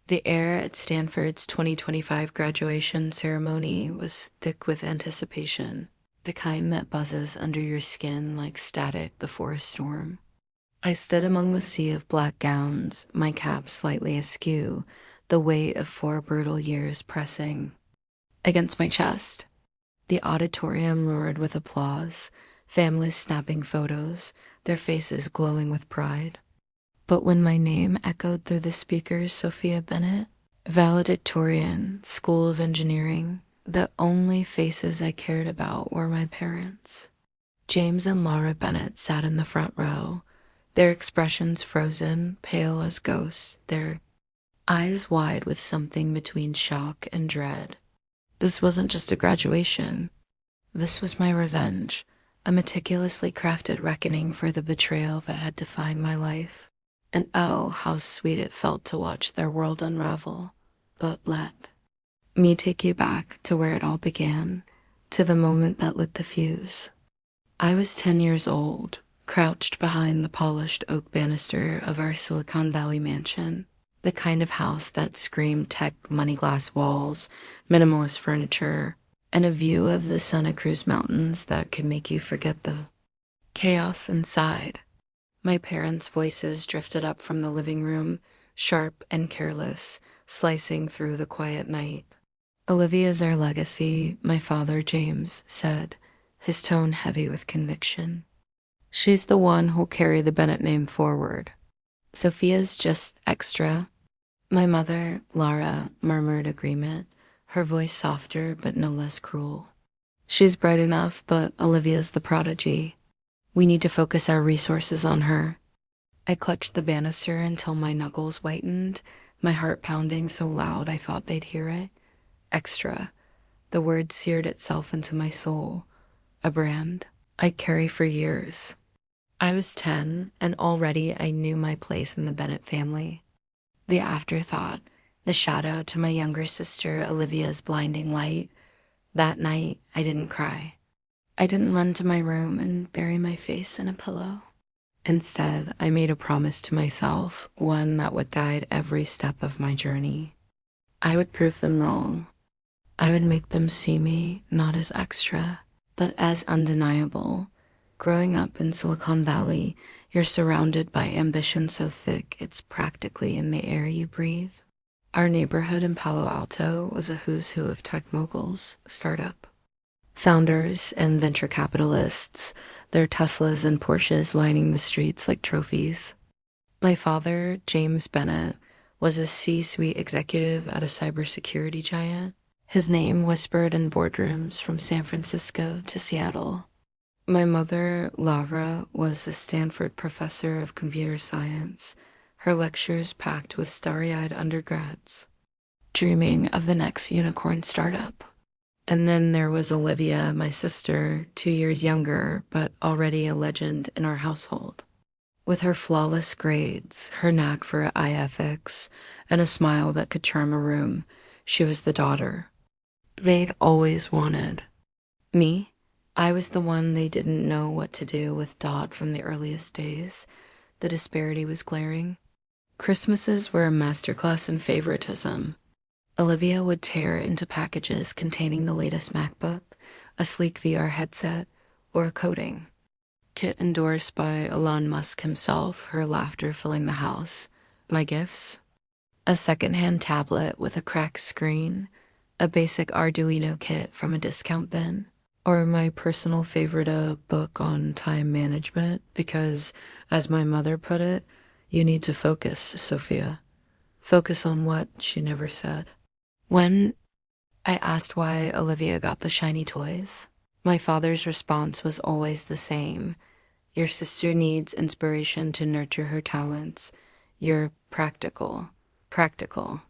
The air at Stanford's 2025 graduation ceremony was thick with anticipation, the kind that buzzes under your skin like static before a storm. I stood among the sea of black gowns, my cap slightly askew, the weight of 4 brutal years pressing against my chest. The auditorium roared with applause, families snapping photos, their faces glowing with pride. But when my name echoed through the speakers, Sophia Bennett, valedictorian, School of Engineering, the only faces I cared about were my parents. James and Laura Bennett sat in the front row, their expressions frozen, pale as ghosts, their eyes wide with something between shock and dread. This wasn't just a graduation. This was my revenge, a meticulously crafted reckoning for the betrayal that had defined my life. And oh, how sweet it felt to watch their world unravel. But let me take you back to where it all began, to the moment that lit the fuse. I was 10 years old, crouched behind the polished oak banister of our Silicon Valley mansion, the kind of house that screamed tech money glass walls, minimalist furniture, and a view of the Santa Cruz Mountains that could make you forget the chaos inside. My parents' voices drifted up from the living room, sharp and careless, slicing through the quiet night. "Olivia's our legacy," my father, James, said, his tone heavy with conviction. "She's the one who'll carry the Bennett name forward. Sophia's just extra." My mother, Laura, murmured agreement, her voice softer but no less cruel. "She's bright enough, but Olivia's the prodigy. We need to focus our resources on her." I clutched the banister until my knuckles whitened, my heart pounding so loud I thought they'd hear it. Extra. The word seared itself into my soul. A brand I'd carry for years. I was 10, and already I knew my place in the Bennett family. The afterthought, the shadow to my younger sister Olivia's blinding light. That night, I didn't cry. I didn't run to my room and bury my face in a pillow. Instead, I made a promise to myself, one that would guide every step of my journey. I would prove them wrong. I would make them see me not as extra, but as undeniable. Growing up in Silicon Valley, you're surrounded by ambition so thick it's practically in the air you breathe. Our neighborhood in Palo Alto was a who's who of tech moguls, startup founders and venture capitalists, their Teslas and Porsches lining the streets like trophies. My father, James Bennett, was a C-suite executive at a cybersecurity giant, his name whispered in boardrooms from San Francisco to Seattle. My mother, Laura, was a Stanford professor of computer science, her lectures packed with starry-eyed undergrads, dreaming of the next unicorn startup. And then there was Olivia, my sister, 2 years younger, but already a legend in our household. With her flawless grades, her knack for eye ethics, and a smile that could charm a room, she was the daughter they'd always wanted. Me? I was the one they didn't know what to do with Dot from the earliest days. The disparity was glaring. Christmases were a masterclass in favoritism. Olivia would tear into packages containing the latest MacBook, a sleek VR headset, or a coating kit endorsed by Elon Musk himself, her laughter filling the house. My gifts? A secondhand tablet with a cracked screen, a basic Arduino kit from a discount bin, or my personal favorite, a book on time management, because, as my mother put it, you need to focus, Sophia. Focus on what she never said. When I asked why Olivia got the shiny toys, my father's response was always the same. Your sister needs inspiration to nurture her talents. You're practical. Practical.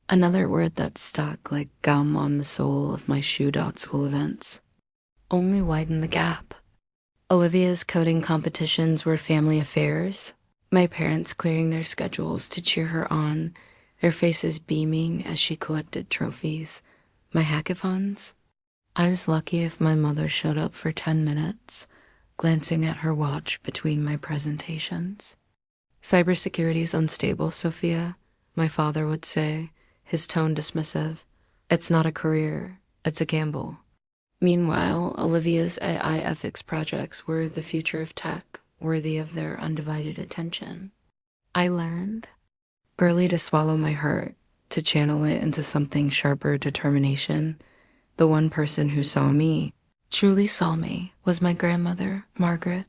Another word that stuck like gum on the soul of my shoe.school events. Only widen the gap. Olivia's coding competitions were family affairs, my parents clearing their schedules to cheer her on, their faces beaming as she collected trophies. My hackathons? I was lucky if my mother showed up for 10 minutes, glancing at her watch between my presentations. Cybersecurity's unstable, Sophia. my father would say, his tone dismissive. It's not a career, it's a gamble. Meanwhile, Olivia's AI ethics projects were the future of tech, worthy of their undivided attention. I learned early to swallow my hurt, to channel it into something sharper determination. The one person who saw me, truly saw me, was my grandmother, Margaret,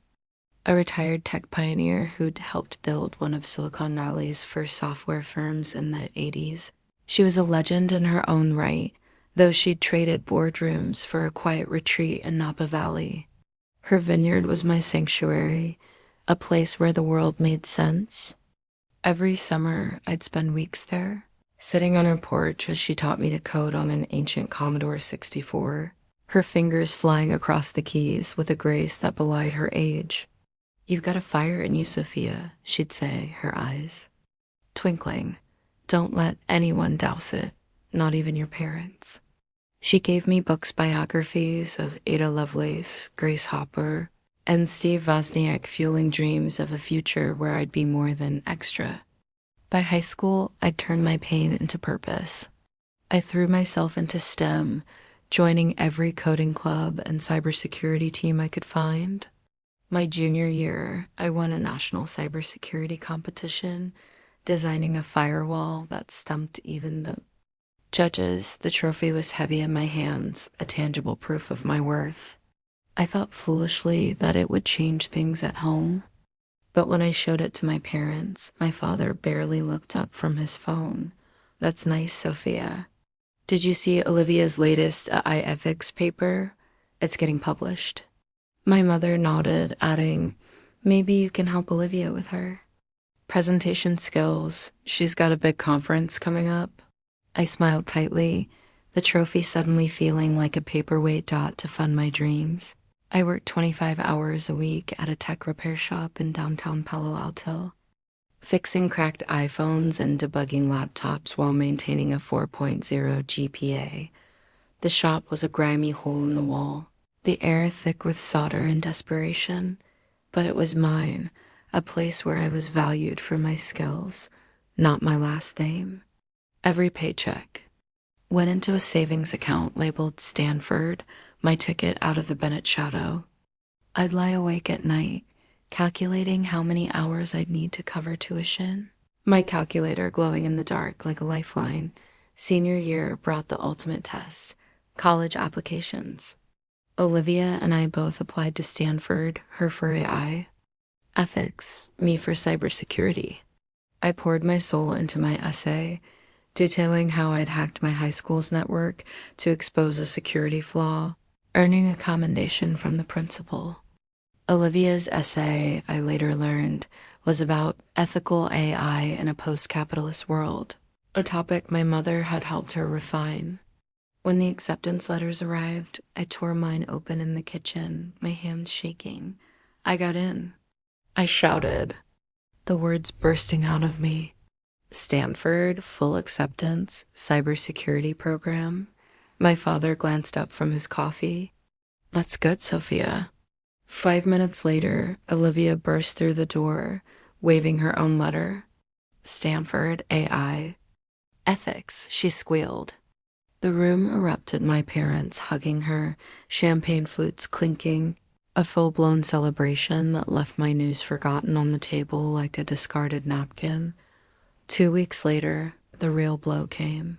a retired tech pioneer who'd helped build one of Silicon Valley's first software firms in the 80s. She was a legend in her own right, though she'd traded boardrooms for a quiet retreat in Napa Valley. Her vineyard was my sanctuary, a place where the world made sense. Every summer, I'd spend weeks there, sitting on her porch as she taught me to code on an ancient Commodore 64, her fingers flying across the keys with a grace that belied her age. "You've got a fire in you, Sophia," she'd say, her eyes twinkling. "Don't let anyone douse it, not even your parents." She gave me books biographies of Ada Lovelace, Grace Hopper, and Steve Wozniak, fueling dreams of a future where I'd be more than extra. By high school, I'd turned my pain into purpose. I threw myself into STEM, joining every coding club and cybersecurity team I could find. My junior year, I won a national cybersecurity competition, designing a firewall that stumped even the judges. The trophy was heavy in my hands, a tangible proof of my worth. I thought foolishly that it would change things at home, but when I showed it to my parents, my father barely looked up from his phone. "That's nice, Sophia. Did you see Olivia's latest ethics paper? It's getting published." My mother nodded, adding, "Maybe you can help Olivia with her presentation skills. She's got a big conference coming up." I smiled tightly, the trophy suddenly feeling like a paperweight dot to fund my dreams. I worked 25 hours a week at a tech repair shop in downtown Palo Alto, fixing cracked iPhones and debugging laptops while maintaining a 4.0 GPA. The shop was a grimy hole in the wall, the air thick with solder and desperation, but it was mine, a place where I was valued for my skills, not my last name. Every paycheck went into a savings account labeled Stanford, my ticket out of the Bennett shadow. I'd lie awake at night, calculating how many hours I'd need to cover tuition, my calculator glowing in the dark like a lifeline. Senior year brought the ultimate test, college applications. Olivia and I both applied to Stanford, her for AI ethics, me for cybersecurity. I poured my soul into my essay, detailing how I'd hacked my high school's network to expose a security flaw, earning a commendation from the principal. Olivia's essay, I later learned, was about ethical AI in a post-capitalist world, a topic my mother had helped her refine. When the acceptance letters arrived, I tore mine open in the kitchen, my hands shaking. I got in. I shouted, the words bursting out of me. "Stanford, full acceptance, cybersecurity program." My father glanced up from his coffee. "That's good, Sophia." 5 minutes later, Olivia burst through the door, waving her own letter. "Stanford, AI. Ethics," she squealed. The room erupted, my parents hugging her, champagne flutes clinking, a full-blown celebration that left my news forgotten on the table like a discarded napkin. 2 weeks later, the real blow came.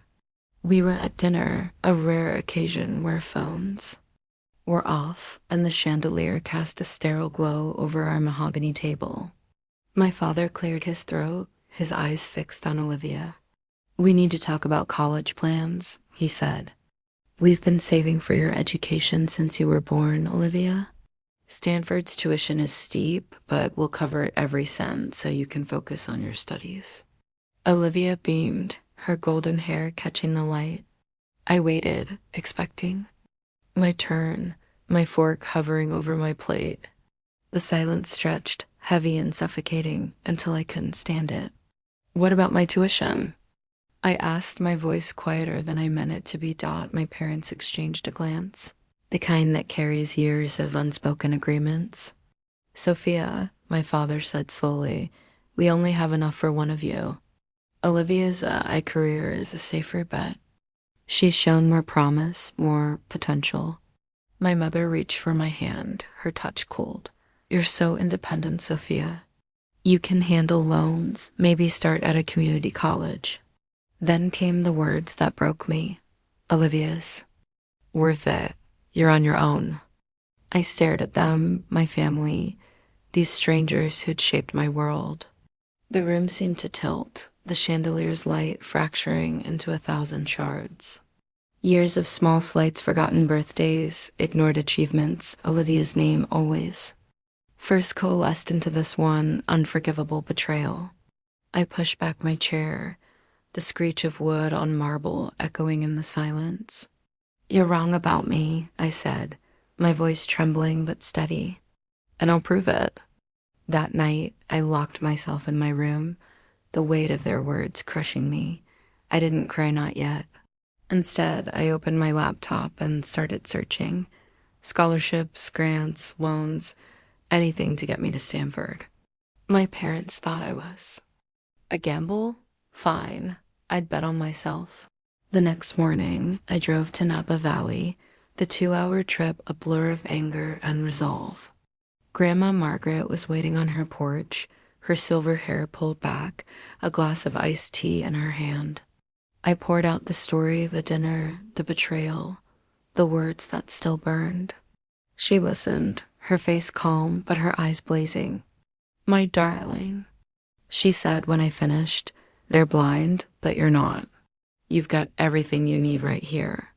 We were at dinner, a rare occasion where phones were off and the chandelier cast a sterile glow over our mahogany table. My father cleared his throat, his eyes fixed on Olivia. "We need to talk about college plans," he said. "We've been saving for your education since you were born, Olivia. Stanford's tuition is steep, but we'll cover every cent so you can focus on your studies." Olivia beamed, her golden hair catching the light. I waited, expecting. My turn, my fork hovering over my plate. The silence stretched, heavy and suffocating, until I couldn't stand it. "What about my tuition?" I asked, my voice quieter than I meant it to be. My parents exchanged a glance, the kind that carries years of unspoken agreements. "Sophia," my father said slowly, "we only have enough for one of you." Olivia's career is a safer bet. She's shown more promise, more potential. My mother reached for my hand, her touch cold. You're so independent, Sophia. You can handle loans, maybe start at a community college. Then came the words that broke me. Olivia's. Worth it. You're on your own. I stared at them, my family, these strangers who'd shaped my world. The room seemed to tilt, the chandelier's light fracturing into 1,000 shards. Years of small slights, forgotten birthdays, ignored achievements, Olivia's name always. First coalesced into this one unforgivable betrayal. I pushed back my chair, the screech of wood on marble echoing in the silence. You're wrong about me, I said, my voice trembling but steady. And I'll prove it. That night, I locked myself in my room, the weight of their words crushing me. I didn't cry, not yet. Instead, I opened my laptop and started searching. Scholarships, grants, loans, anything to get me to Stanford. My parents thought I was. A gamble? Fine. I'd bet on myself. The next morning, I drove to Napa Valley, the 2-hour trip a blur of anger and resolve. Grandma Margaret was waiting on her porch, her silver hair pulled back, a glass of iced tea in her hand. I poured out the story, the dinner, the betrayal, the words that still burned. She listened, her face calm but her eyes blazing. My darling, she said when I finished, they're blind, but you're not. You've got everything you need right here.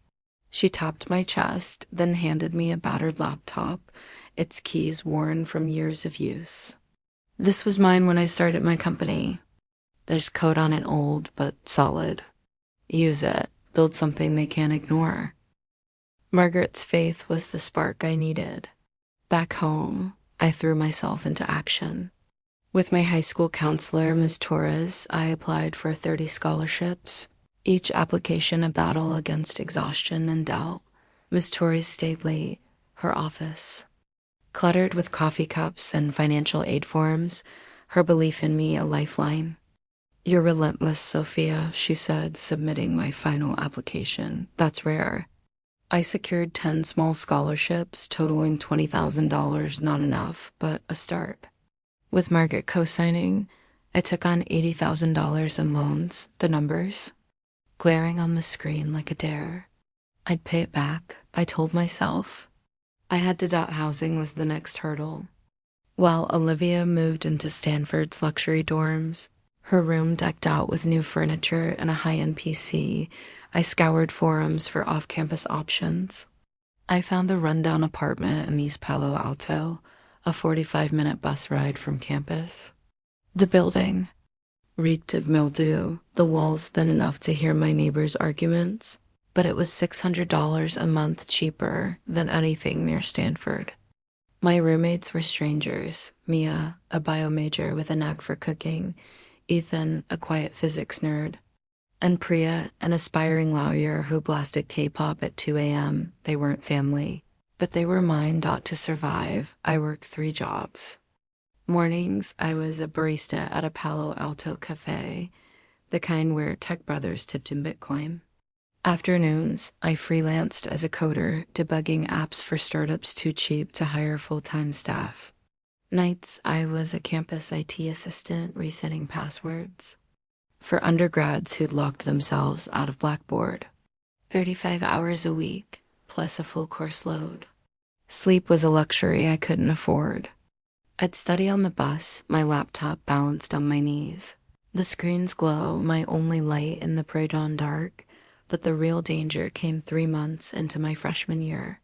She tapped my chest, then handed me a battered laptop, its keys worn from years of use. This was mine when I started my company. There's code on it, old but solid. Use it. Build something they can't ignore. Margaret's faith was the spark I needed. Back home, I threw myself into action. With my high school counselor, Ms. Torres, I applied for 30 scholarships, each application a battle against exhaustion and doubt. Ms. Torres stayed late, her office cluttered with coffee cups and financial aid forms, her belief in me a lifeline. You're relentless, Sophia, she said, submitting my final application. That's rare. I secured 10 small scholarships, totaling $20,000, not enough, but a start. With Margaret co-signing, I took on $80,000 in loans, the numbers, glaring on the screen like a dare. I'd pay it back, I told myself. I had to. Housing was the next hurdle. While Olivia moved into Stanford's luxury dorms, her room decked out with new furniture and a high-end PC, I scoured forums for off-campus options. I found a rundown apartment in East Palo Alto, a 45-minute bus ride from campus. The building reeked of mildew, the walls thin enough to hear my neighbors' arguments, but it was $600 a month cheaper than anything near Stanford. My roommates were strangers, Mia, a bio major with a knack for cooking, Ethan, a quiet physics nerd, and Priya, an aspiring lawyer who blasted K-pop at 2 a.m. They weren't family, but they were mine. To survive, I worked 3 jobs. Mornings, I was a barista at a Palo Alto cafe, the kind where tech brothers tipped in Bitcoin. Afternoons, I freelanced as a coder, debugging apps for startups too cheap to hire full-time staff. Nights, I was a campus IT assistant resetting passwords for undergrads who'd locked themselves out of Blackboard. 35 hours a week, plus a full course load. Sleep was a luxury I couldn't afford. I'd study on the bus, my laptop balanced on my knees. The screen's glow, my only light in the pre-dawn dark, but the real danger came 3 months into my freshman year.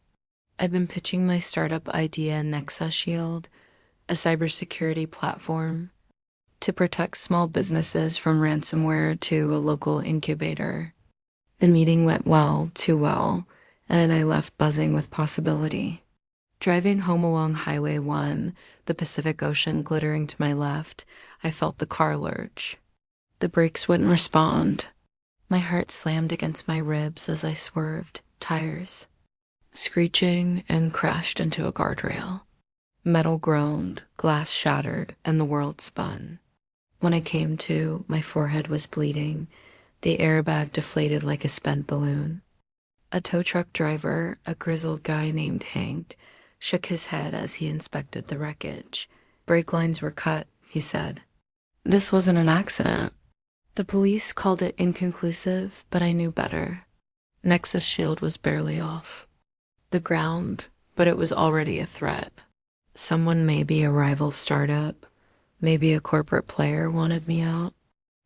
I'd been pitching my startup idea, Nexa Shield, a cybersecurity platform to protect small businesses from ransomware, to a local incubator. The meeting went well, too well, and I left buzzing with possibility. Driving home along Highway 1, the Pacific Ocean glittering to my left, I felt the car lurch. The brakes wouldn't respond. My heart slammed against my ribs as I swerved, tires screeching, and crashed into a guardrail. Metal groaned, glass shattered, and the world spun. When I came to, my forehead was bleeding. The airbag deflated like a spent balloon. A tow truck driver, a grizzled guy named Hank, shook his head as he inspected the wreckage. Brake lines were cut, he said. This wasn't an accident. The police called it inconclusive, but I knew better. Nexus shield was barely off the ground, but it was already a threat. Someone, maybe a rival startup, maybe a corporate player, wanted me out.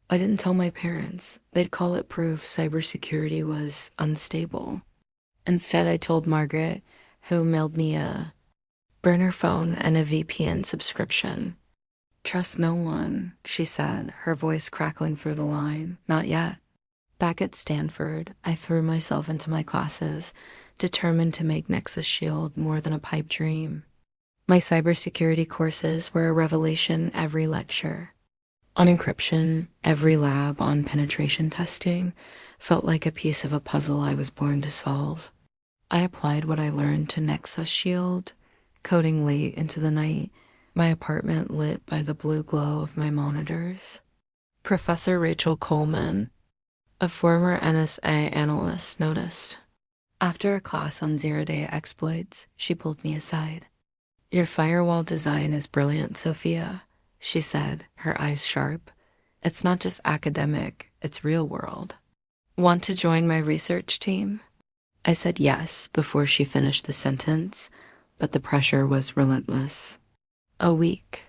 I didn't tell my parents. They'd call it proof cybersecurity was unstable. Instead, I told Margaret, who mailed me a burner phone and a VPN subscription. Trust no one, she said, her voice crackling through the line. Not yet. Back at Stanford, I threw myself into my classes, determined to make Nexus Shield more than a pipe dream. My cybersecurity courses were a revelation every lecture. On encryption, every lab on penetration testing felt like a piece of a puzzle I was born to solve. I applied what I learned to Nexus Shield, coding late into the night, my apartment lit by the blue glow of my monitors. Professor Rachel Coleman, a former NSA analyst, noticed. After a class on zero-day exploits, she pulled me aside. Your firewall design is brilliant, Sophia, she said, her eyes sharp. It's not just academic, it's real world. Want to join my research team? I said yes before she finished the sentence, but the pressure was relentless. A week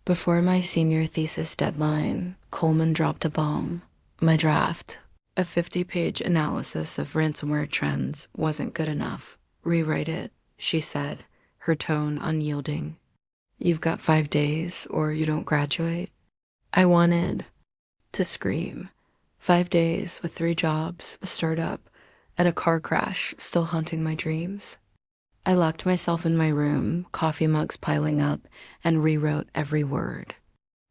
before my senior thesis deadline, Coleman dropped a bomb. My draft, a 50-page analysis of ransomware trends, wasn't good enough. Rewrite it, she said, her tone unyielding. You've got 5 days or you don't graduate. I wanted to scream. 5 days with 3 jobs, a startup, and a car crash still haunting my dreams. I locked myself in my room, coffee mugs piling up, and rewrote every word.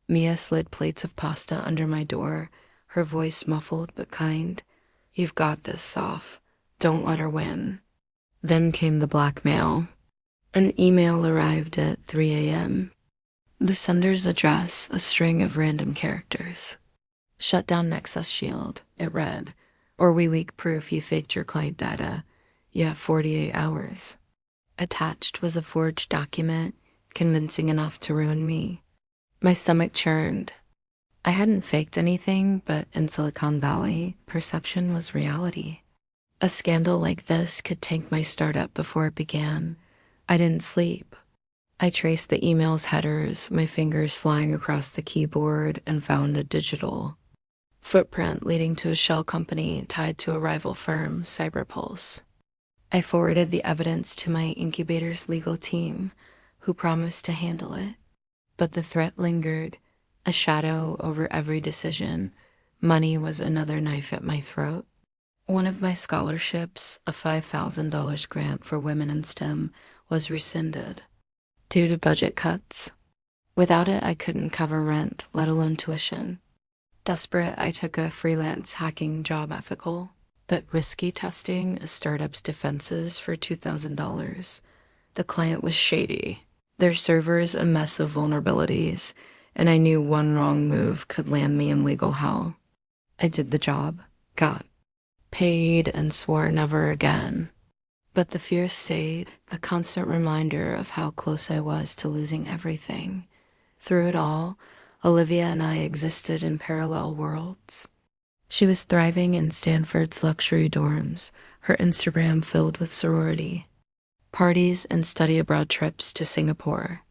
Mia slid plates of pasta under my door, her voice muffled but kind. You've got this, Soph. Don't let her win. Then came the blackmail. An email arrived at 3 a.m. The sender's address, a string of random characters. Shut down Nexus Shield, it read, or we leak proof you faked your client data. You have 48 hours. Attached was a forged document, convincing enough to ruin me. My stomach churned. I hadn't faked anything, but in Silicon Valley, perception was reality. A scandal like this could tank my startup before it began. I didn't sleep. I traced the email's headers, my fingers flying across the keyboard, and found a digital footprint leading to a shell company tied to a rival firm, Cyberpulse. I forwarded the evidence to my incubator's legal team, who promised to handle it. But the threat lingered, a shadow over every decision. Money was another knife at my throat. One of my scholarships, a $5,000 grant for women in STEM, was rescinded due to budget cuts. Without it, I couldn't cover rent, let alone tuition. Desperate, I took a freelance hacking job, ethical, but risky, testing a startup's defenses for $2,000. The client was shady, their servers a mess of vulnerabilities, and I knew one wrong move could land me in legal hell. I did the job, got paid, and swore never again. But the fear stayed, a constant reminder of how close I was to losing everything. Through it all, Olivia and I existed in parallel worlds. She was thriving in Stanford's luxury dorms, her Instagram filled with sorority, parties, and study abroad trips to Singapore.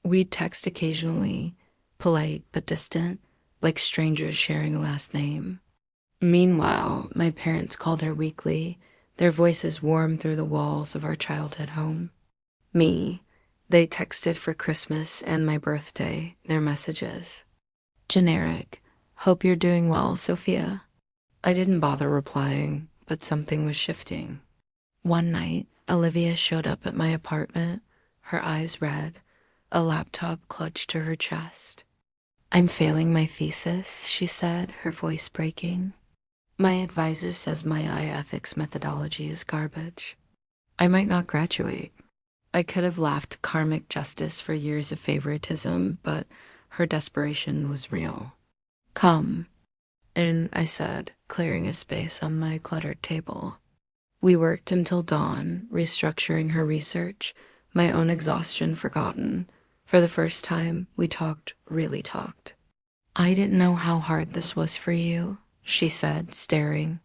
We'd text occasionally, polite but distant, like strangers sharing a last name. Meanwhile, my parents called her weekly, their voices warm through the walls of our childhood home. They texted for Christmas and my birthday, their messages. Generic. Hope you're doing well, Sophia. I didn't bother replying, but something was shifting. One night, Olivia showed up at my apartment, her eyes red, a laptop clutched to her chest. I'm failing my thesis, she said, her voice breaking. My advisor says my ethics methodology is garbage. I might not graduate. I could have laughed karmic justice for years of favoritism, but Her desperation was real. Come, and I said, clearing a space on my cluttered table. We worked until dawn, restructuring her research, my own exhaustion forgotten. For the first time, we really talked. I didn't know how hard this was for you, she said, staring.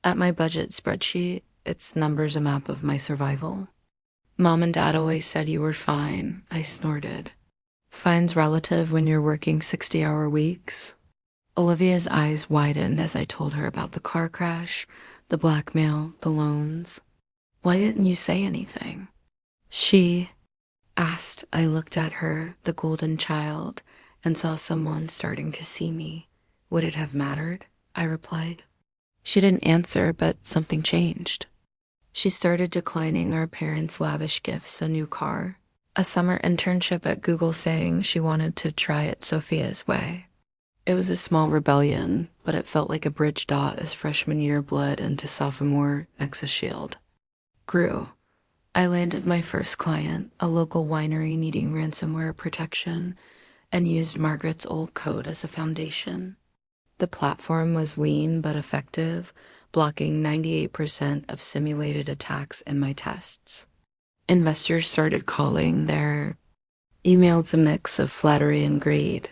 At my budget spreadsheet, its numbers a map of my survival. Mom and Dad always said you were fine, I snorted. Fine's relative when you're working 60-hour weeks? Olivia's eyes widened as I told her about the car crash, the blackmail, the loans. Why didn't you say anything? She asked. I looked at her, the golden child, and saw someone starting to see me. Would it have mattered? I replied. She didn't answer, but something changed. She started declining our parents' lavish gifts, a new car, a summer internship at Google, saying she wanted to try it Sophia's way. It was a small rebellion, but it felt like a bridge dot as freshman year bled into sophomore ExoShield. Grew. I landed my first client, a local winery needing ransomware protection, and used Margaret's old code as a foundation. The platform was lean but effective, blocking 98% of simulated attacks in my tests. Investors started calling. Their emails a mix of flattery and greed.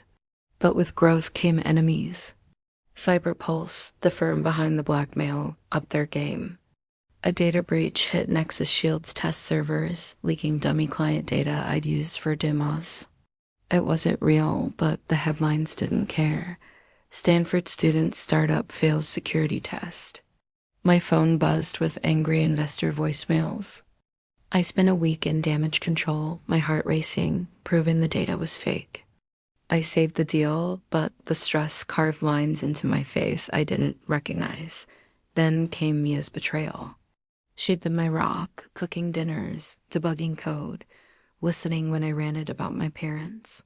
But with growth came enemies. CyberPulse, the firm behind the blackmail, upped their game. A data breach hit Nexus Shield's test servers, leaking dummy client data I'd used for demos. It wasn't real, but the headlines didn't care. Stanford student startup fails security test. My phone buzzed with angry investor voicemails. I spent a week in damage control, my heart racing, proving the data was fake. I saved the deal, but the stress carved lines into my face I didn't recognize. Then came Mia's betrayal. She'd been my rock, cooking dinners, debugging code, listening when I ranted about my parents.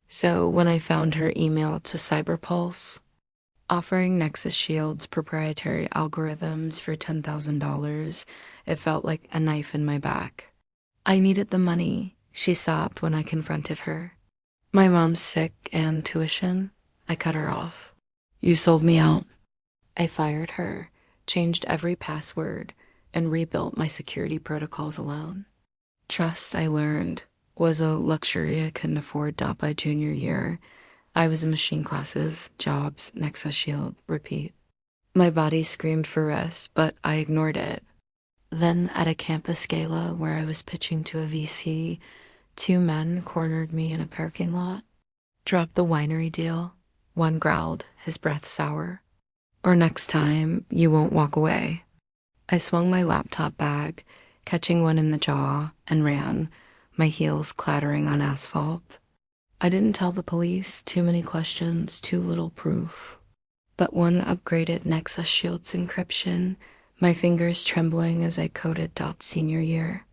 So when I found her email to CyberPulse, offering Nexus Shield's proprietary algorithms for $10,000, it felt like a knife in my back. I needed the money, she sobbed when I confronted her. My mom's sick and tuition. I cut her off. You sold me out. I fired her, changed every password, and rebuilt my security protocols alone. Trust, I learned, was a luxury I couldn't afford by junior year. I was in machine classes, jobs, Nexus Shield, repeat. My body screamed for rest, but I ignored it. Then at a campus gala where I was pitching to a VC, 2 men cornered me in a parking lot. Dropped the winery deal. One growled, his breath sour. Or next time, you won't walk away. I swung my laptop bag, catching one in the jaw, and ran, my heels clattering on asphalt. I didn't tell the police, too many questions, too little proof. But one upgraded Nexus Shield's encryption, my fingers trembling as I coded senior year.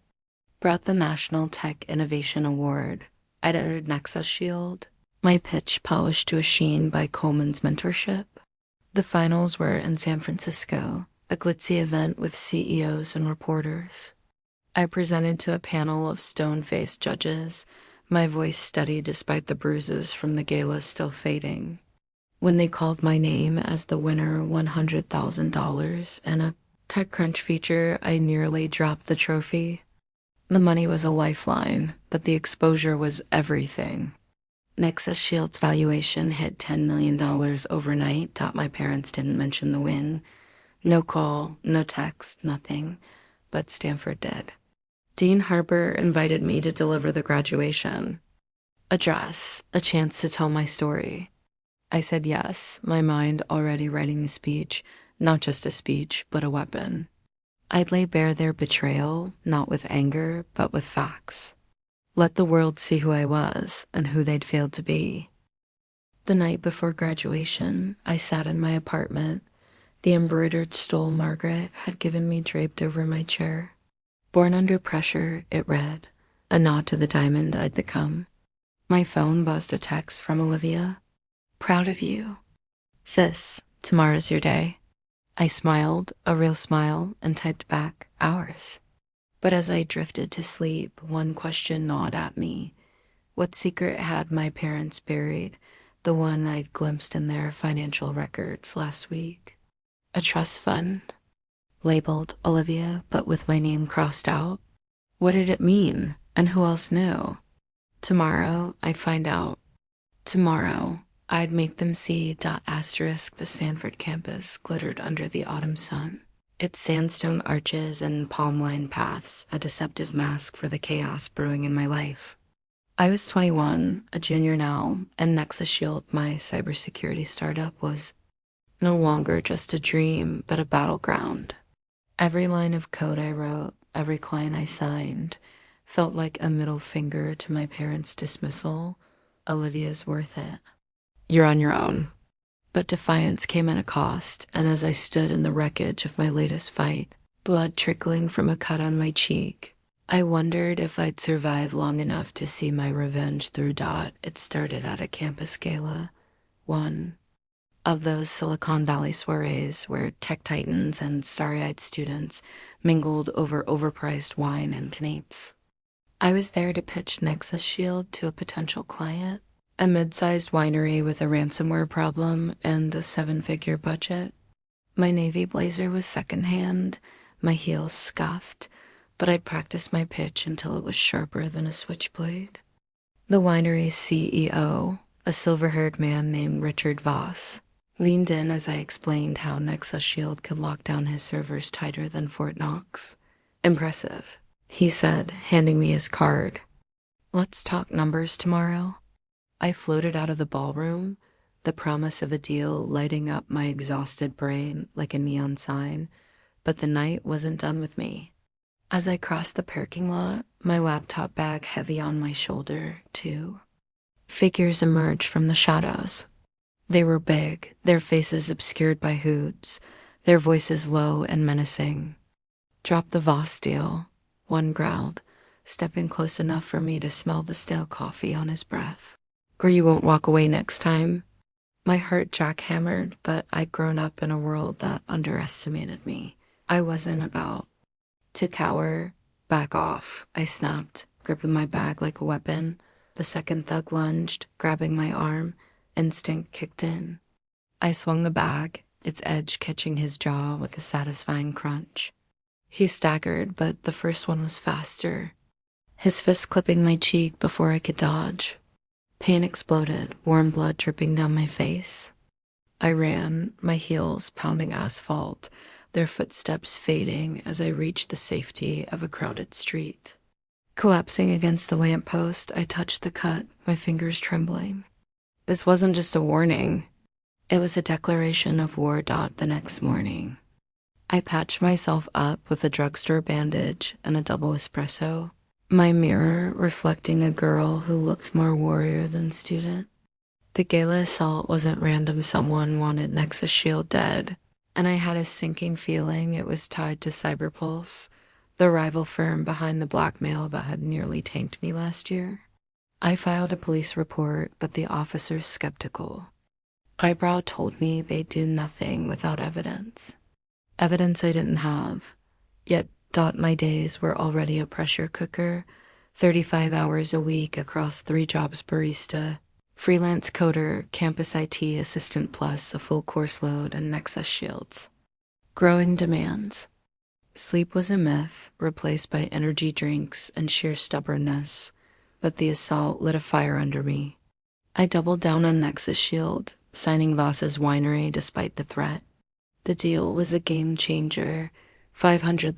Brought the National Tech Innovation Award. I'd entered Nexus Shield, my pitch polished to a sheen by Coleman's mentorship. The finals were in San Francisco, a glitzy event with CEOs and reporters. I presented to a panel of stone-faced judges, my voice steady despite the bruises from the gala still fading. When they called my name as the winner, $100,000 and a TechCrunch feature, I nearly dropped the trophy. The money was a lifeline, but the exposure was everything. Nexus Shield's valuation hit $10 million overnight. My parents didn't mention the win. No call, no text, nothing. But Stanford did. Dean Harper invited me to deliver the graduation address, a chance to tell my story. I said yes, my mind already writing the speech, not just a speech, but a weapon. I'd lay bare their betrayal, not with anger, but with facts. Let the world see who I was and who they'd failed to be. The night before graduation, I sat in my apartment, the embroidered stole Margaret had given me draped over my chair. Born under pressure, it read, a nod to the diamond I'd become. My phone buzzed a text from Olivia. Proud of you. Sis, tomorrow's your day. I smiled, a real smile, and typed back, ours. But as I drifted to sleep, one question gnawed at me. What secret had my parents buried? The one I'd glimpsed in their financial records last week. A trust fund, labeled Olivia, but with my name crossed out. What did it mean? And who else knew? Tomorrow, I'd find out. Tomorrow, I'd make them see *** the Stanford campus glittered under the autumn sun. Its sandstone arches and palm-lined paths, a deceptive mask for the chaos brewing in my life. I was 21, a junior now, and Nexus Shield, my cybersecurity startup, was no longer just a dream, but a battleground. Every line of code I wrote, every client I signed, felt like a middle finger to my parents' dismissal. Olivia's worth it. You're on your own. But defiance came at a cost, and as I stood in the wreckage of my latest fight, blood trickling from a cut on my cheek, I wondered if I'd survive long enough to see my revenge through. It started at a campus gala, one of those Silicon Valley soirees where tech titans and starry-eyed students mingled over overpriced wine and canapes. I was there to pitch Nexus Shield to a potential client, a mid-sized winery with a ransomware problem and a 7-figure budget. My navy blazer was secondhand, my heels scuffed, but I'd practiced my pitch until it was sharper than a switchblade. The winery's CEO, a silver-haired man named Richard Voss, leaned in as I explained how Nexus Shield could lock down his servers tighter than Fort Knox. Impressive, he said, handing me his card. Let's talk numbers tomorrow. I floated out of the ballroom, the promise of a deal lighting up my exhausted brain like a neon sign, but the night wasn't done with me. As I crossed the parking lot, my laptop bag heavy on my shoulder, too. Figures emerged from the shadows. They were big, their faces obscured by hoods, their voices low and menacing. Drop the Voss deal, one growled, stepping close enough for me to smell the stale coffee on his breath. Or you won't walk away next time. My heart jackhammered, but I'd grown up in a world that underestimated me. I wasn't about to cower. Back off, I snapped, gripping my bag like a weapon. The second thug lunged, grabbing my arm. Instinct kicked in. I swung the bag, its edge catching his jaw with a satisfying crunch. He staggered, but the first one was faster, his fist clipping my cheek before I could dodge. Pain exploded, warm blood dripping down my face. I ran, my heels pounding asphalt, their footsteps fading as I reached the safety of a crowded street. Collapsing against the lamppost, I touched the cut, my fingers trembling. This wasn't just a warning. It was a declaration of war. The next morning, I patched myself up with a drugstore bandage and a double espresso, my mirror reflecting a girl who looked more warrior than student. The gala assault wasn't random. Someone wanted Nexus Shield dead, and I had a sinking feeling it was tied to Cyberpulse, the rival firm behind the blackmail that had nearly tanked me last year. I filed a police report, but the officer's skeptical. Eyebrow told me they'd do nothing without evidence. Evidence I didn't have. Yet, my days were already a pressure cooker, 35 hours a week across 3 jobs: barista, freelance coder, campus IT assistant plus a full course load, and Nexus Shields. Growing demands. Sleep was a myth, replaced by energy drinks and sheer stubbornness, but the assault lit a fire under me. I doubled down on Nexus Shield, signing Voss's winery despite the threat. The deal was a game changer, $500,000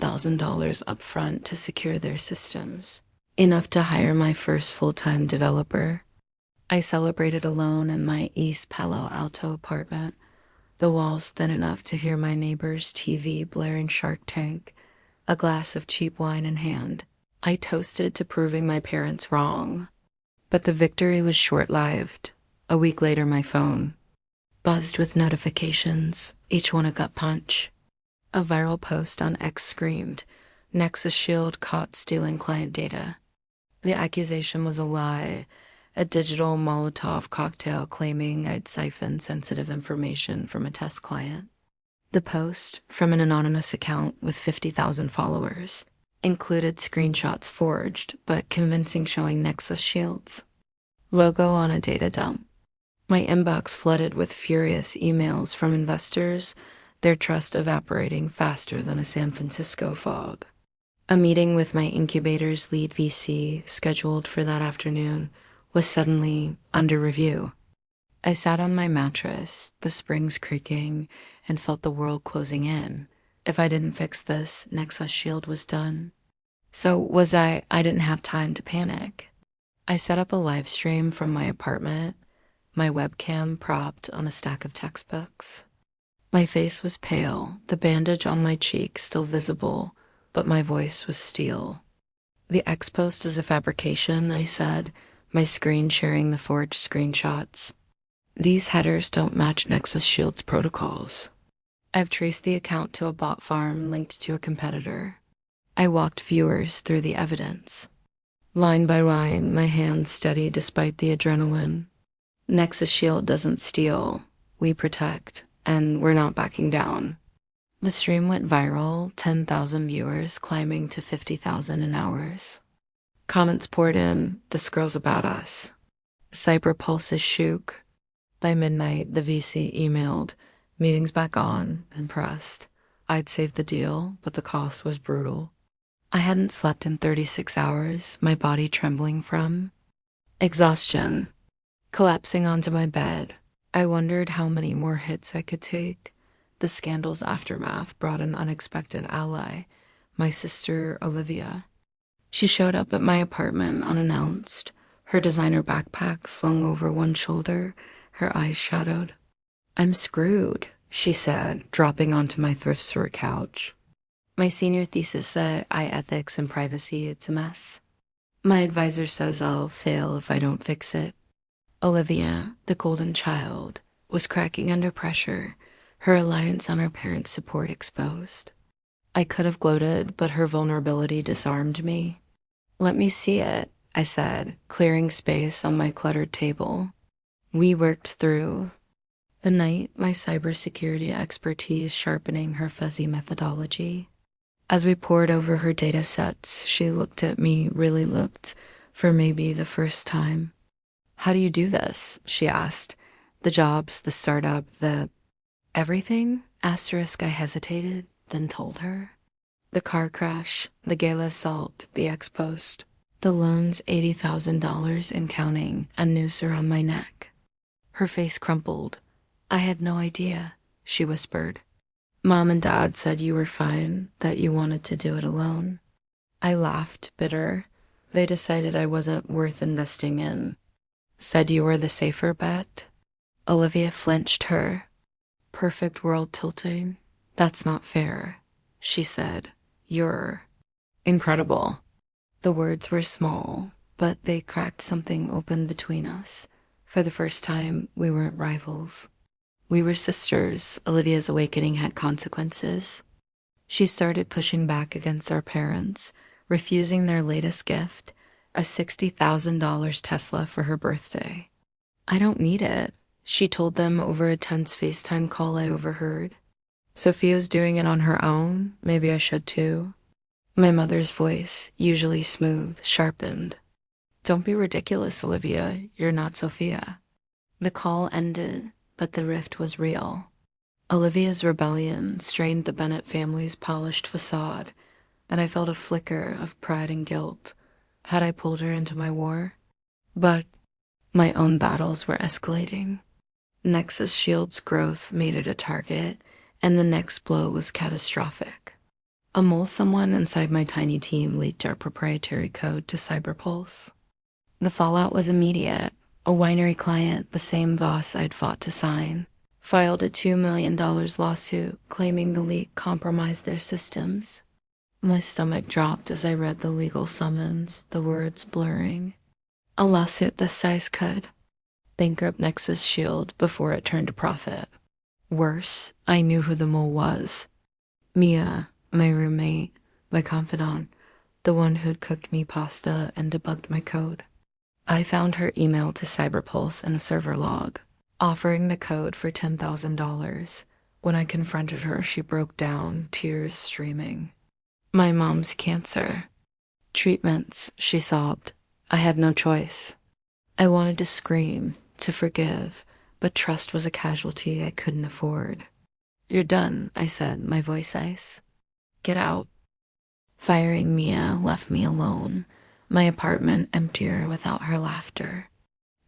upfront to secure their systems, enough to hire my first full-time developer. I celebrated alone in my East Palo Alto apartment, the walls thin enough to hear my neighbor's TV blaring Shark Tank, a glass of cheap wine in hand. I toasted to proving my parents wrong. But the victory was short-lived. A week later, my phone buzzed with notifications, each one a gut punch. A viral post on X screamed, "Nexus Shield caught stealing client data." The accusation was a lie, a digital Molotov cocktail claiming I'd siphoned sensitive information from a test client. The post, from an anonymous account with 50,000 followers, included screenshots forged but convincing showing Nexus Shields. Logo on a data dump. My inbox flooded with furious emails from investors, their trust evaporating faster than a San Francisco fog. A meeting with my incubator's lead VC, scheduled for that afternoon, was suddenly under review. I sat on my mattress, the springs creaking, and felt the world closing in. If I didn't fix this, Nexus Shield was done. I didn't have time to panic. I set up a live stream from my apartment, my webcam propped on a stack of textbooks. My face was pale, the bandage on my cheek still visible, but my voice was steel. The X post is a fabrication, I said, my screen sharing the forged screenshots. These headers don't match Nexus Shield's protocols. I've traced the account to a bot farm linked to a competitor. I walked viewers through the evidence. Line by line, my hands steady despite the adrenaline. Nexus Shield doesn't steal, we protect, and we're not backing down. The stream went viral, 10,000 viewers climbing to 50,000 in hours. Comments poured in, "This girl's about us." Cyberpulse is shook. By midnight, the VC emailed, "Meeting's back on," and pressed. I'd saved the deal, but the cost was brutal. I hadn't slept in 36 hours, my body trembling from exhaustion. Collapsing onto my bed, I wondered how many more hits I could take. The scandal's aftermath brought an unexpected ally, my sister Olivia. She showed up at my apartment unannounced, her designer backpack slung over one shoulder, her eyes shadowed. "I'm screwed," she said, dropping onto my thrift store couch. "My senior thesis said ethics and privacy, it's a mess. My advisor says I'll fail if I don't fix it." Olivia, the golden child, was cracking under pressure, her reliance on her parents' support exposed. I could have gloated, but her vulnerability disarmed me. "Let me see it," I said, clearing space on my cluttered table. We worked through the night, my cybersecurity expertise sharpening her fuzzy methodology. As we pored over her data sets, she looked at me, really looked, for maybe the first time. "How do you do this?" she asked. "The jobs, the startup, the everything?" Asterisk, I hesitated, then told her. The car crash, the gala assault, the ex-post, the loans $80,000 and counting, a noose around my neck. Her face crumpled. "I had no idea," she whispered. "Mom and Dad said you were fine, that you wanted to do it alone." I laughed, bitter. They decided I wasn't worth investing in. "Said you were the safer bet?" Olivia flinched her perfect world tilting. "That's not fair," she said. "You're incredible." The words were small, but they cracked something open between us. For the first time, we weren't rivals. We were sisters. Olivia's awakening had consequences. She started pushing back against our parents, refusing their latest gift, a $60,000 Tesla for her birthday. "I don't need it," she told them over a tense FaceTime call I overheard. "Sophia's doing it on her own. Maybe I should too." My mother's voice, usually smooth, sharpened. "Don't be ridiculous, Olivia. You're not Sophia." The call ended, but the rift was real. Olivia's rebellion strained the Bennett family's polished facade, and I felt a flicker of pride and guilt. Had I pulled her into my war? But my own battles were escalating. Nexus Shield's growth made it a target, and the next blow was catastrophic. A mole someone inside my tiny team leaked our proprietary code to Cyberpulse. The fallout was immediate. A winery client, the same boss I'd fought to sign, filed a $2 million lawsuit claiming the leak compromised their systems. My stomach dropped as I read the legal summons, the words blurring. A lawsuit this size could bankrupt Nexus Shield before it turned a profit. Worse, I knew who the mole was. Mia, my roommate, my confidant, the one who'd cooked me pasta and debugged my code. I found her email to Cyberpulse in a server log, offering the code for $10,000. When I confronted her, she broke down, tears streaming. "My mom's cancer. Treatments," she sobbed. "I had no choice." I wanted to scream, to forgive, but trust was a casualty I couldn't afford. You're done, I said, my voice ice. Get out. Firing Mia left me alone, my apartment emptier without her laughter.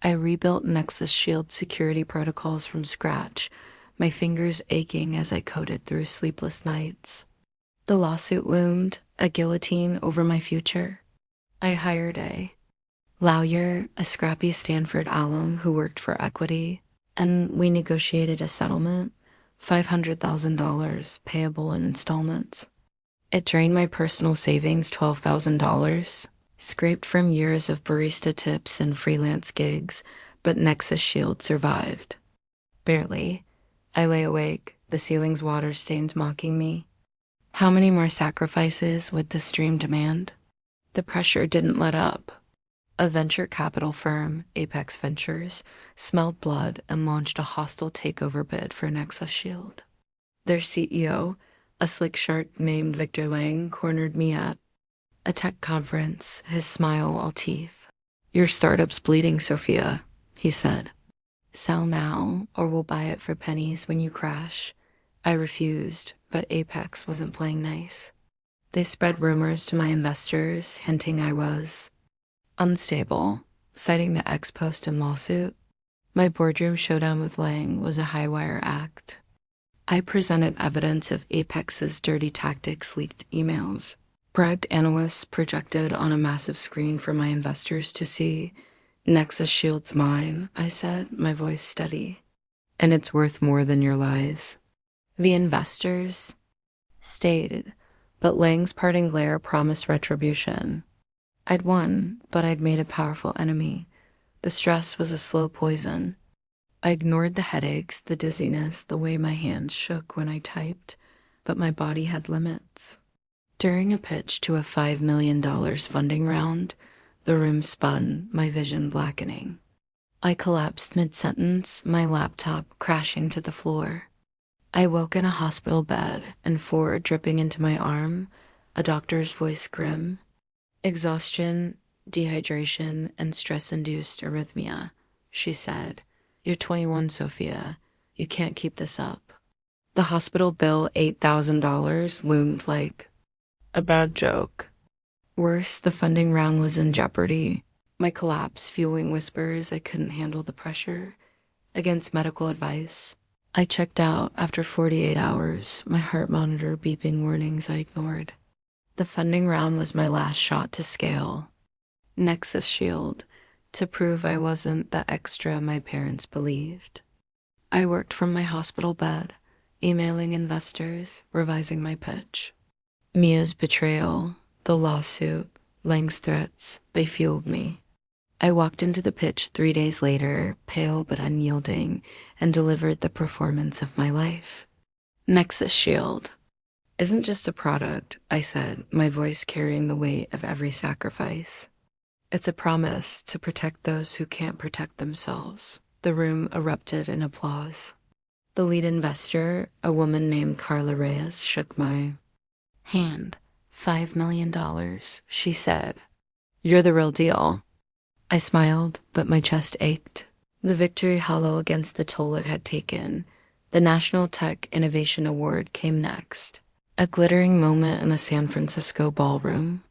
I rebuilt Nexus Shield security protocols from scratch, my fingers aching as I coded through sleepless nights. The lawsuit loomed, a guillotine over my future. I hired a lawyer, a scrappy Stanford alum who worked for equity, and we negotiated a settlement, $500,000 payable in installments. It drained my personal savings, $12,000, scraped from years of barista tips and freelance gigs, but Nexus Shield survived. Barely. I lay awake, the ceiling's water stains mocking me. How many more sacrifices would this dream demand? The pressure didn't let up. A venture capital firm, Apex Ventures, smelled blood and launched a hostile takeover bid for Nexus Shield. Their CEO, a slick shark named Victor Lang, cornered me at a tech conference, his smile all teeth. Your startup's bleeding, Sophia, he said. Sell now, or we'll buy it for pennies when you crash. I refused, but Apex wasn't playing nice. They spread rumors to my investors, hinting I was unstable, citing the ex post and lawsuit. My boardroom showdown with Lang was a high-wire act. I presented evidence of Apex's dirty tactics, leaked emails, bribed analysts projected on a massive screen for my investors to see. Nexus Shield's mine, I said, my voice steady. And it's worth more than your lies. The investors stayed, but Lang's parting glare promised retribution. I'd won, but I'd made a powerful enemy. The stress was a slow poison. I ignored the headaches, the dizziness, the way my hands shook when I typed, but my body had limits. During a pitch to a $5 million funding round, the room spun, my vision blackening. I collapsed mid-sentence, my laptop crashing to the floor. I woke in a hospital bed, and dripping into my arm, a doctor's voice grim. Exhaustion, dehydration, and stress-induced arrhythmia, she said. You're 21, Sophia. You can't keep this up. The hospital bill, $8,000, loomed like a bad joke. Worse, the funding round was in jeopardy. My collapse fueling whispers I couldn't handle the pressure. Against medical advice, I checked out after 48 hours, my heart monitor beeping warnings I ignored. The funding round was my last shot to scale. Nexus Shield, to prove I wasn't the extra my parents believed. I worked from my hospital bed, emailing investors, revising my pitch. Mia's betrayal, the lawsuit, Lang's threats, they fueled me. I walked into the pitch 3 days later, pale but unyielding, and delivered the performance of my life. Nexus Shield isn't just a product, I said, my voice carrying the weight of every sacrifice. It's a promise to protect those who can't protect themselves. The room erupted in applause. The lead investor, a woman named Carla Reyes, shook my hand. $5 million, she said. You're the real deal. I smiled, but my chest ached. The victory hollow against the toll it had taken. The National Tech Innovation Award came next. A glittering moment in a San Francisco ballroom.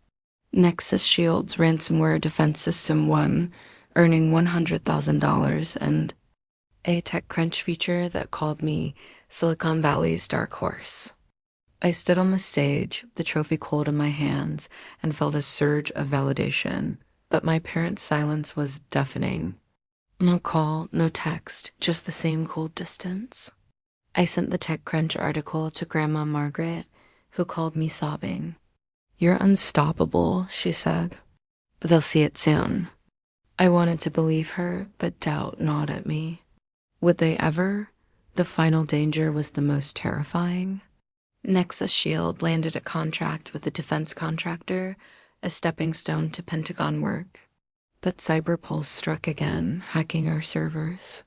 Nexus Shield's ransomware defense system won, earning $100,000 and a TechCrunch feature that called me Silicon Valley's dark horse. I stood on the stage, the trophy cold in my hands, and felt a surge of validation. But my parents' silence was deafening. No call, no text, just the same cold distance. I sent the TechCrunch article to Grandma Margaret, who called me sobbing. You're unstoppable, she said. But they'll see it soon. I wanted to believe her, but doubt gnawed at me. Would they ever? The final danger was the most terrifying. Nexus Shield landed a contract with a defense contractor, a stepping stone to Pentagon work. But Cyberpulse struck again, hacking our servers.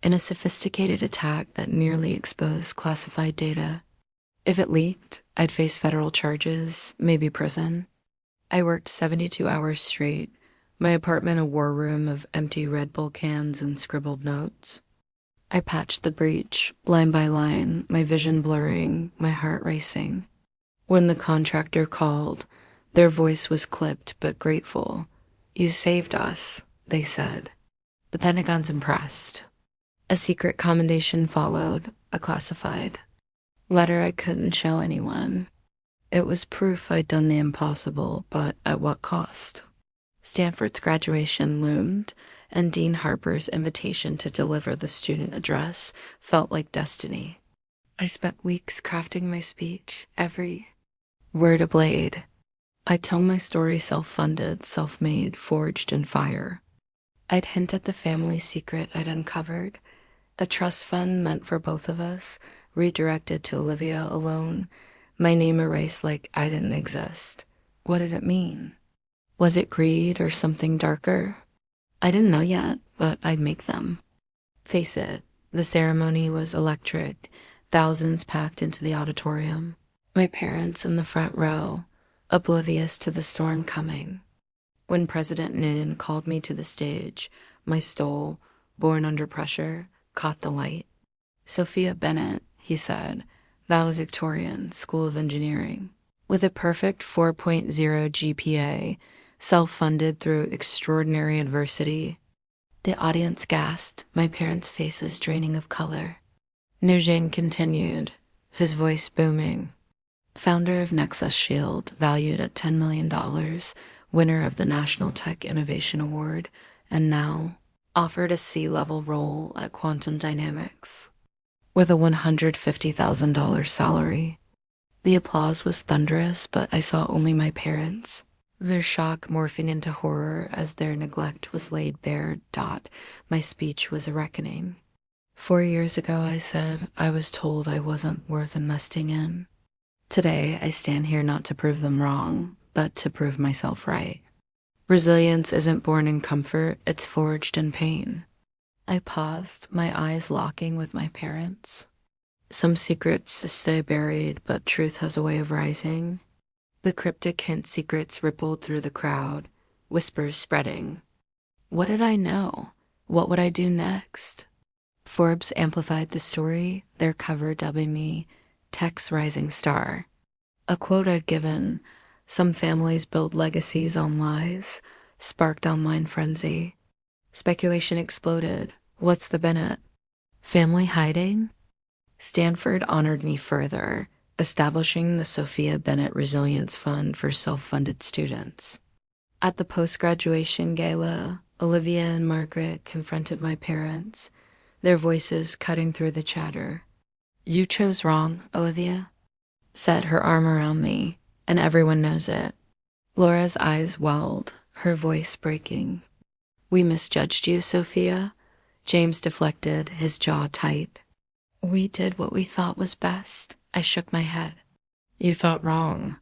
In a sophisticated attack that nearly exposed classified data. If it leaked, I'd face federal charges, maybe prison. I worked 72 hours straight, My apartment a war room of empty Red Bull cans and scribbled notes. I patched the breach, line by line, my vision blurring, my heart racing. When the contractor called, their voice was clipped but grateful. "You saved us," they said. The Pentagon's impressed. A secret commendation followed, a classified letter I couldn't show anyone. It was proof I'd done the impossible, but at what cost? Stanford's graduation loomed, and Dean Harper's invitation to deliver the student address felt like destiny. I spent weeks crafting my speech, every word a blade. I'd tell my story self-funded, self-made, forged in fire. I'd hint at the family secret I'd uncovered, a trust fund meant for both of us, redirected to Olivia alone, my name erased like I didn't exist. What did it mean? Was it greed or something darker? I didn't know yet, but I'd make them. Face it, the ceremony was electric, thousands packed into the auditorium. My parents in the front row, oblivious to the storm coming. When President Nin called me to the stage, my stole, born under pressure, caught the light. "Sophia Bennett," he said, valedictorian, School of Engineering, with a perfect 4.0 GPA, self-funded through extraordinary adversity. The audience gasped, my parents' faces draining of color. Nugent continued, his voice booming. Founder of Nexus Shield, valued at $10 million, winner of the National Tech Innovation Award, and now offered a C-level role at Quantum Dynamics with a $150,000 salary. The applause was thunderous, but I saw only my parents, their shock morphing into horror as their neglect was laid bare. My speech was a reckoning. 4 years ago, I said, I was told I wasn't worth investing in. Today, I stand here not to prove them wrong, but to prove myself right. Resilience isn't born in comfort, it's forged in pain. I paused, my eyes locking with my parents. Some secrets stay buried, but truth has a way of rising. The cryptic hint secrets rippled through the crowd, whispers spreading. What did I know? What would I do next? Forbes amplified the story, their cover dubbing me Tech's Rising Star. A quote I'd given, "Some families build legacies on lies," sparked online frenzy. Speculation exploded. What's the Bennett? Family hiding? Stanford honored me further, establishing the Sophia Bennett Resilience Fund for self-funded students. At the post-graduation gala, Olivia and Margaret confronted my parents, their voices cutting through the chatter. "You chose wrong, Olivia," set her arm around me, and everyone knows it. Laura's eyes welled, her voice breaking. "We misjudged you, Sophia." James deflected, his jaw tight. "We did what we thought was best." I shook my head. "You thought wrong."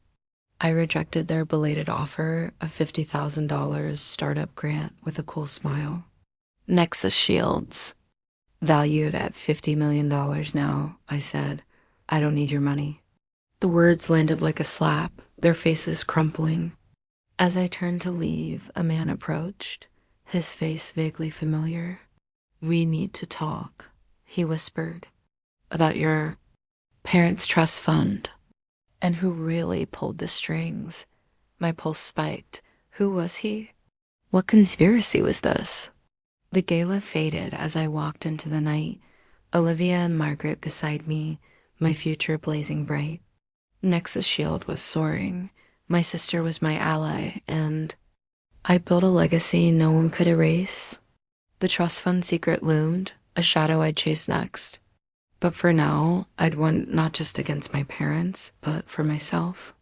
I rejected their belated offer, a $50,000 startup grant, with a cool smile. Nexus Shields, valued at $50 million now, I said. "I don't need your money." The words landed like a slap, their faces crumpling. As I turned to leave, a man approached, his face vaguely familiar. "We need to talk," he whispered, "about your parents' trust fund." And who really pulled the strings? My pulse spiked. Who was he? What conspiracy was this? The gala faded as I walked into the night, Olivia and Margaret beside me, my future blazing bright. Nexus Shield was soaring. My sister was my ally, and I built a legacy no one could erase. The trust fund secret loomed, a shadow I'd chase next. But for now, I'd won not just against my parents, but for myself.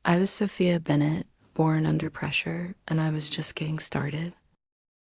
I was Sophia Bennett, born under pressure, and I was just getting started.